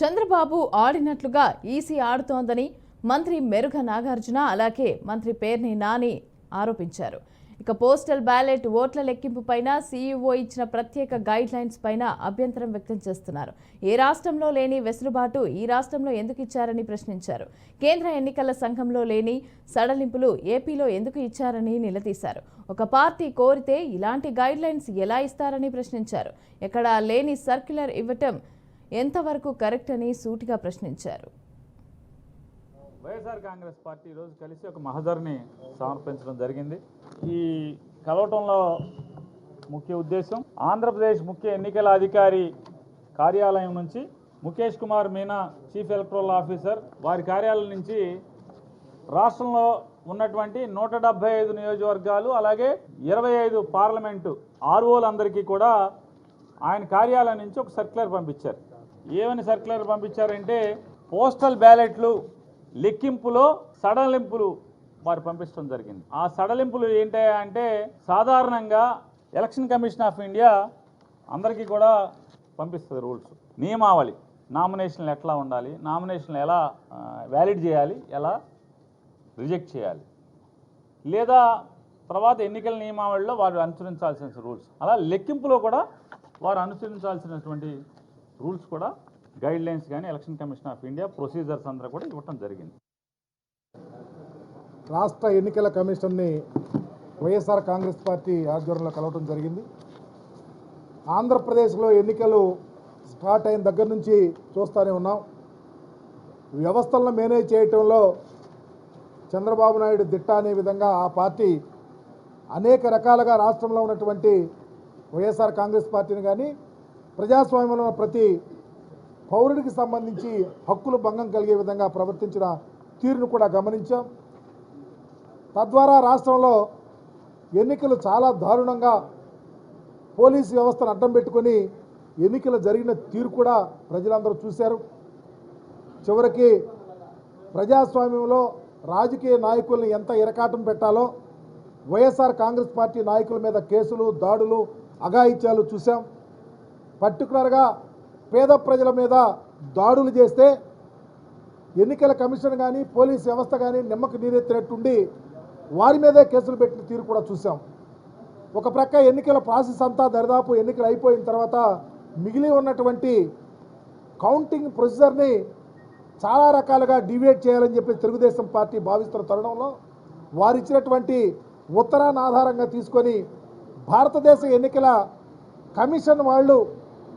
Chandrababu ఆడినట్లుగా EC ఆడుతోందని మంత్రి మెరుగ నాగార్జున అలాగే మంత్రి పేర్ని నాని ఆరోపించారు. ఇక పోస్టల్ బ్యాలెట్ ఓట్ల లెక్కింపు పైన సీఈఓ ఇచ్చిన ప్రత్యేక గైడ్ లైన్స్ పైన అభ్యంతరం వ్యక్తం చేస్తున్నారు. ఏ రాష్ట్రంలో లేని వెసులుబాటు ఈ రాష్ట్రంలో ఎందుకు ఇచ్చారని ప్రశ్నించారు. కేంద్ర ఎన్నికల సంఘంలో లేని సడలింపులు ఏపీలో ఎందుకు ఇచ్చారని నిలదీశారు. ఒక పార్టీ కోరితే ఇలాంటి గైడ్ లైన్స్ ఎలా ఇస్తారని ప్రశ్నించారు. ఎక్కడా లేని సర్క్యులర్ ఇవ్వటం ఎంతవరకు కరెక్ట్ అని సూటిగా ప్రశ్నించారు. వైఎస్ఆర్ కాంగ్రెస్ పార్టీ ఈరోజు కలిసి ఒక మహజర్ని సమర్పించడం జరిగింది. ఈ కలవటంలో ముఖ్య ఉద్దేశం ఆంధ్రప్రదేశ్ ముఖ్య ఎన్నికల అధికారి కార్యాలయం నుంచి Mukesh Kumar Meena chief electoral officer వారి కార్యాలయం నుంచి రాష్ట్రంలో ఉన్నటువంటి 175 నియోజకవర్గాలు అలాగే 25 పార్లమెంటు ఆర్ఓలందరికీ కూడా ఆయన కార్యాలయం నుంచి ఒక సర్క్యులర్ పంపించారు. ఏమని సర్క్యులర్ పంపించారంటే పోస్టల్ బ్యాలెట్లు లెక్కింపులో సడలింపులు వారు పంపించడం జరిగింది. ఆ సడలింపులు ఏంటంటే సాధారణంగా ఎలక్షన్ కమిషన్ ఆఫ్ ఇండియా అందరికీ కూడా పంపిస్తుంది రూల్స్, నియమావళి, నామినేషన్లు ఎట్లా ఉండాలి, నామినేషన్లు ఎలా వ్యాలిడ్ చేయాలి, ఎలా రిజెక్ట్ చేయాలి, లేదా తర్వాత ఎన్నికల నియమావళిలో వారు అనుసరించాల్సిన రూల్స్, అలా లెక్కింపులో కూడా వారు అనుసరించాల్సినటువంటి రూల్స్ కూడా గైడ్ లైన్స్ కానీ election commission of India procedures అందరూ కూడా ఇవ్వటం జరిగింది. రాష్ట్ర ఎన్నికల కమిషన్ని వైఎస్ఆర్ కాంగ్రెస్ పార్టీ ఆధ్వర్యంలో కలవటం జరిగింది. ఆంధ్రప్రదేశ్లో ఎన్నికలు స్టార్ట్ అయిన దగ్గర నుంచి చూస్తూనే ఉన్నాం. వ్యవస్థలను మేనేజ్ చేయటంలో చంద్రబాబు నాయుడు దిట్ట అనే విధంగా ఆ పార్టీ అనేక రకాలుగా రాష్ట్రంలో ఉన్నటువంటి వైఎస్ఆర్ కాంగ్రెస్ పార్టీని కానీ ప్రజాస్వామ్యంలో ప్రతి పౌరుడికి సంబంధించి హక్కులు భంగం కలిగే విధంగా ప్రవర్తించిన తీరును కూడా గమనించాం. తద్వారా రాష్ట్రంలో ఎన్నికలు చాలా దారుణంగా పోలీసు వ్యవస్థను అడ్డం పెట్టుకొని ఎన్నికలు జరిగిన తీరు కూడా ప్రజలందరూ చూశారు. చివరికి ప్రజాస్వామ్యంలో రాజకీయ నాయకుల్ని ఎంత ఇరకాటం పెట్టాలో వైఎస్ఆర్ కాంగ్రెస్ పార్టీ నాయకుల మీద కేసులు, దాడులు, అఘాయిత్యాలు చూసాం. పర్టికులర్గా పేద ప్రజల మీద దాడులు చేస్తే ఎన్నికల కమిషన్ కానీ పోలీస్ వ్యవస్థ కానీ నిమ్మకు నీరెత్తినట్టుండి వారి మీదే కేసులు పెట్టిన తీరు కూడా చూసాం. ఒక ప్రక్క ఎన్నికల ప్రాసెస్ అంతా దరిదాపు ఎన్నికలు అయిపోయిన తర్వాత మిగిలి ఉన్నటువంటి కౌంటింగ్ ప్రొసీజర్ని చాలా రకాలుగా డివియేట్ చేయాలని చెప్పి తెలుగుదేశం పార్టీ భావిస్తున్న తరుణంలో వారు ఇచ్చినటువంటి ఉత్తరాన్ని ఆధారంగా తీసుకొని భారతదేశ ఎన్నికల కమిషన్ వాళ్ళు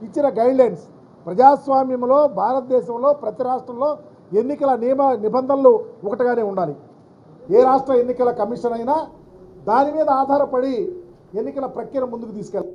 ఇచ్చిన గైడ్లైన్స్ ప్రజాస్వామ్యంలో భారతదేశంలో ప్రతి రాష్ట్రంలో ఎన్నికల నియమ నిబంధనలు ఒకటిగానే ఉండాలి. ఏ రాష్ట్ర ఎన్నికల కమిషన్ అయినా దాని మీద ఆధారపడి ఎన్నికల ప్రక్రియ ముందుకు తీసుకెళ్ళాలి.